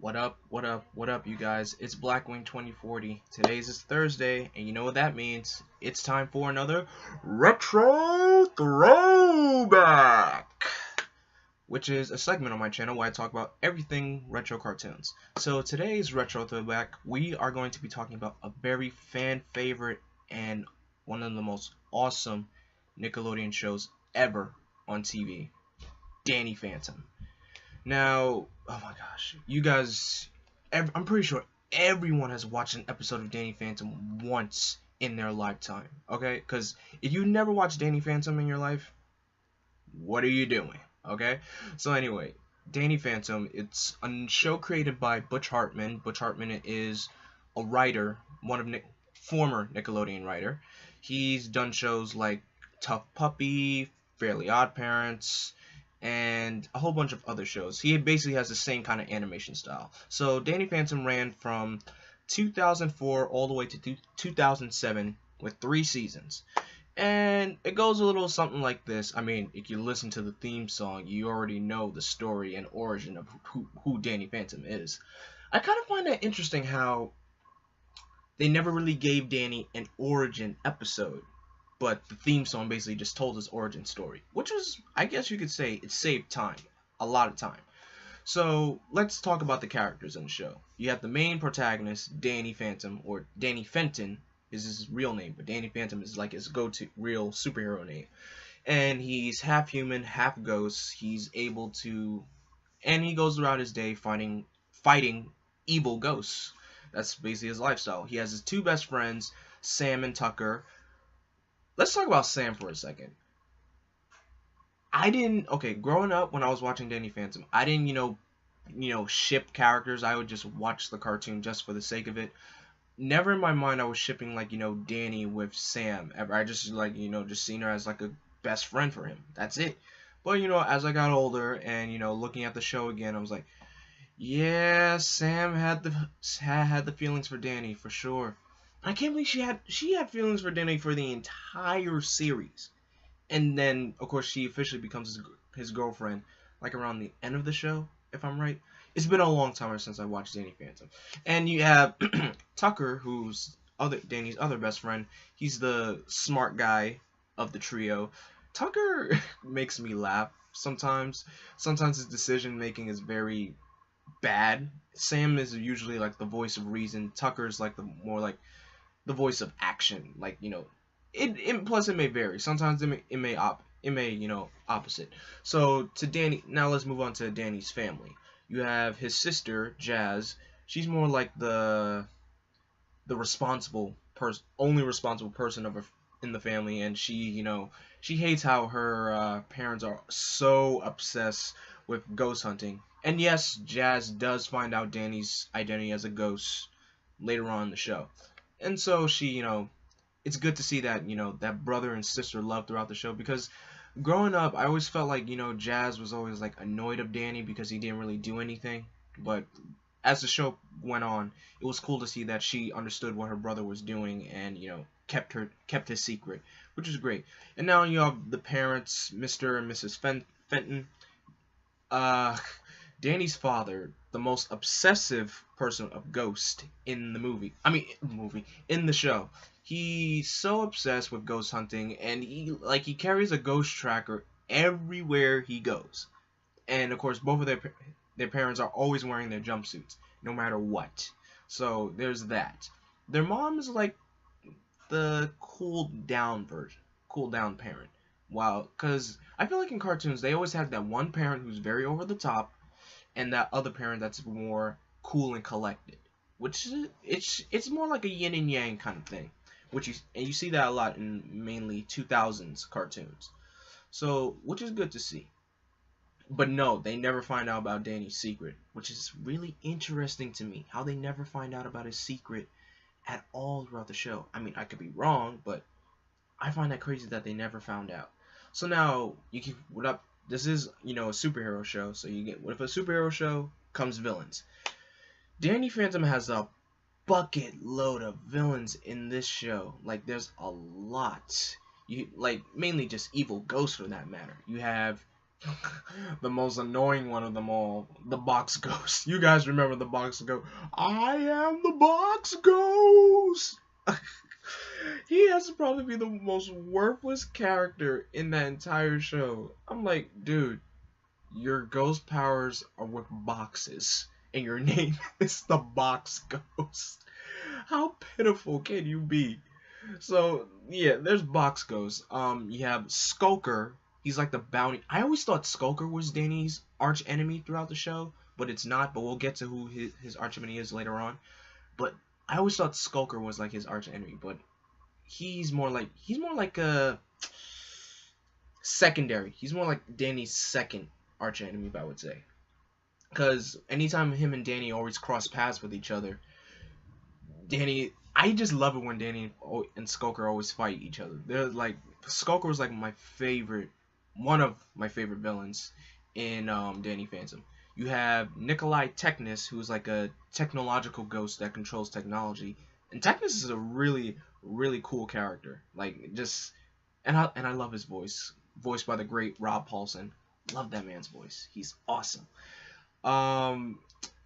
What up, what up, you guys? It's Blackwing 2040. Today's is Thursday, and you know what that means. It's time for another Retro Throwback, which is a segment on my channel where I talk about everything retro cartoons. So today's Retro Throwback, we are going to be talking about a very fan favorite and one of the most awesome Nickelodeon shows ever on TV, Danny Phantom. Now, oh my gosh, you guys, I'm pretty sure everyone has watched an episode of Danny Phantom once in their lifetime, okay? Because if you never watched Danny Phantom in your life, what are you doing, okay? So anyway, Danny Phantom, it's a show created by Butch Hartman. Butch Hartman is a writer, one of former Nickelodeon writer. He's done shows like Tough Puppy, Fairly Odd Parents, and a whole bunch of other shows. He basically has the same kind of animation style. So Danny Phantom ran from 2004 all the way to 2007 with 3 seasons. And it goes a little something like this. I mean, if you listen to the theme song, you already know the story and origin of who Danny Phantom is. I kind of find that interesting how they never really gave Danny an origin episode, but the theme song basically just told his origin story, which was, I guess you could say, it saved time, a lot of time. So let's talk about the characters in the show. You have the main protagonist, Danny Phantom, or Danny Fenton is his real name, but Danny Phantom is like his go-to real superhero name. And he's half human, half ghost. He's able to, and he goes throughout his day fighting evil ghosts. That's basically his lifestyle. He has his 2 best friends, Sam and Tucker. Let's talk about Sam for a second. Growing up when I was watching Danny Phantom, I didn't, ship characters. I would just watch the cartoon just for the sake of it. Never in my mind I was shipping, Danny with Sam ever. I just, just seen her as, a best friend for him. That's it. But, as I got older and, looking at the show again, I was like, yeah, Sam had the feelings for Danny, for sure. I can't believe she had feelings for Danny for the entire series, and then of course she officially becomes his girlfriend around the end of the show, if I'm right. It's been a long time since I watched Danny Phantom. And you have Tucker, who's Danny's other best friend. He's the smart guy of the trio. Tucker makes me laugh sometimes. Sometimes his decision making is very bad. Sam is usually the voice of reason. Tucker's the voice of action, plus it may vary. Sometimes it may opposite. So to Danny, now let's move on to Danny's family. You have his sister Jazz. She's more like the only responsible person in the family, and she hates how her parents are so obsessed with ghost hunting. And yes, Jazz does find out Danny's identity as a ghost later on in the show. And so she, it's good to see that, that brother and sister love throughout the show, because growing up, I always felt like, Jazz was always annoyed of Danny because he didn't really do anything. But as the show went on, it was cool to see that she understood what her brother was doing and, kept his secret, which is great. And now you have the parents, Mr. and Mrs. Fenton. Danny's father, the most obsessive person of Ghost in in the show. He's so obsessed with ghost hunting, and he carries a ghost tracker everywhere he goes. And of course, both of their parents are always wearing their jumpsuits, no matter what. So there's that. Their mom is the cool down parent. Wow, because I feel like in cartoons they always have that one parent who's very over the top, and that other parent that's more cool and collected, which it's more like a yin and yang kind of thing, you see that a lot in mainly 2000s cartoons. So, which is good to see. But no, they never find out about Danny's secret, which is really interesting to me, how they never find out about his secret at all throughout the show. I mean, I could be wrong, but I find that crazy that they never found out. So now this is, a superhero show, so with a superhero show comes villains. Danny Phantom has a bucket load of villains in this show. There's a lot. Mainly just evil ghosts for that matter. You have The most annoying one of them all, the box ghost. You guys remember the box ghost? I am the box ghost. He has to probably be the most worthless character in that entire show. I'm like, dude, your ghost powers are with boxes, and your name is the box ghost. How pitiful can you be? So yeah, there's box ghosts. You have Skulker. He's like the bounty. I always thought Skulker was Danny's arch enemy throughout the show, but it's not. But we'll get to who his arch enemy is later on. But I always thought Skulker was like his arch enemy, but he's more like a secondary. He's more like Danny's second arch enemy, I would say. Because anytime him and Danny always cross paths with each other, I just love it when Danny and Skulker always fight each other. They're like, Skulker was like one of my favorite villains in Danny Phantom. You have Nikolai Tecna, who's like a technological ghost that controls technology, and Tecna is a really cool character. Like and I love his voice, voiced by the great Rob Paulsen. Love that man's voice. He's awesome.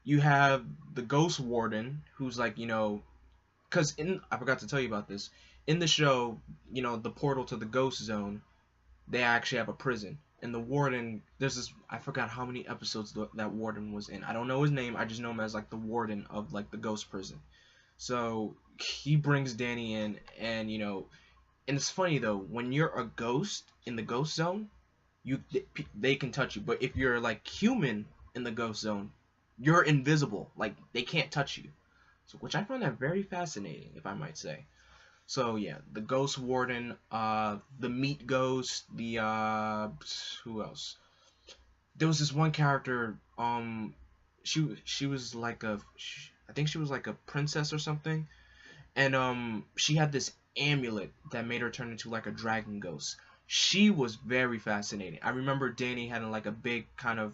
You have the Ghost Warden, who's like, because I forgot to tell you about this. In the show, the portal to the Ghost Zone, they actually have a prison. And the Warden, there's this, I forgot how many episodes that Warden was in. I don't know his name, I just know him as like the Warden of like the Ghost Prison. So he brings Danny in, and and it's funny though, when you're a ghost in the Ghost Zone, they can touch you. But if you're like human in the Ghost Zone, you're invisible. Like, they can't touch you. So, which I find that very fascinating, if I might say. So yeah, the Ghost Warden, the Meat Ghost, the who else? There was this one character, she was like I think she was like a princess or something, and she had this amulet that made her turn into like a dragon ghost. She was very fascinating. I remember Danny had like a big kind of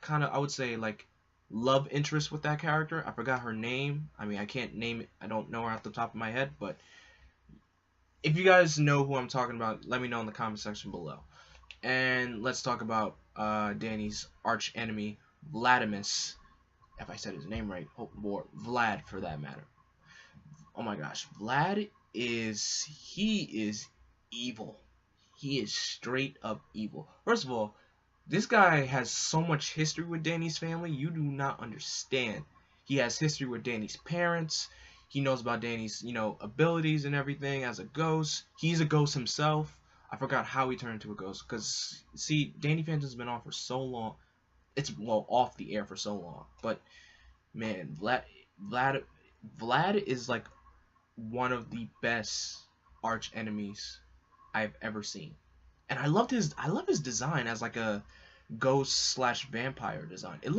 I would say like love interest with that character. I forgot her name. I mean, I can't name it. I don't know her off the top of my head, but if you guys know who I'm talking about, let me know in the comment section below. And let's talk about Danny's arch enemy, Vladimus. If I said his name right, or Vlad for that matter. Oh my gosh, Vlad is evil. He is straight up evil. First of all, this guy has so much history with Danny's family, you do not understand. He has history with Danny's parents. He knows about Danny's, abilities and everything as a ghost. He's a ghost himself. I forgot how he turned into a ghost, because, see, Danny Phantom's been off for so long. It's, well, off the air for so long. But, man, Vlad is, like, one of the best arch enemies I've ever seen. And I love his design as like a ghost / vampire design. It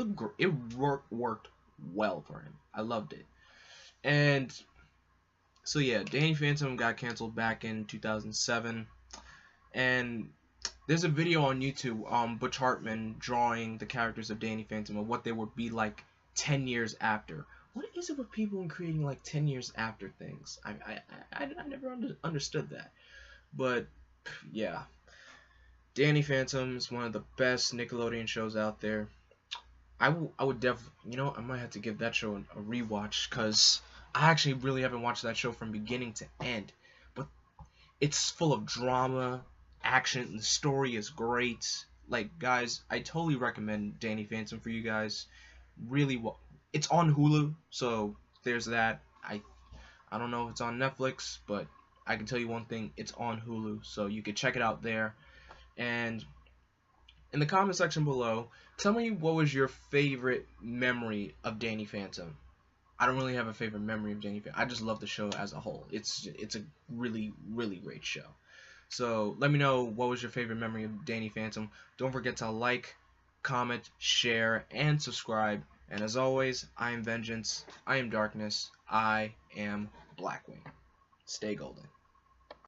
worked well for him. I loved it. And so yeah, Danny Phantom got canceled back in 2007, and there's a video on YouTube, Butch Hartman drawing the characters of Danny Phantom and what they would be like 10 years after. What is it with people in creating like 10 years after things? I never understood that. But yeah, Danny Phantom is one of the best Nickelodeon shows out there. I would definitely, I might have to give that show a rewatch, because I actually really haven't watched that show from beginning to end. But it's full of drama, action, and the story is great. Like, guys, I totally recommend Danny Phantom for you guys. Really, it's on Hulu, so there's that. I don't know if it's on Netflix, but I can tell you one thing, it's on Hulu, so you can check it out there. And in the comment section below, tell me what was your favorite memory of Danny Phantom. I don't really have a favorite memory of Danny Phantom. I just love the show as a whole. It's a really great show. So let me know what was your favorite memory of Danny Phantom. Don't forget to like, comment, share, and subscribe. And as always, I am Vengeance, I am Darkness, I am Blackwing. Stay golden.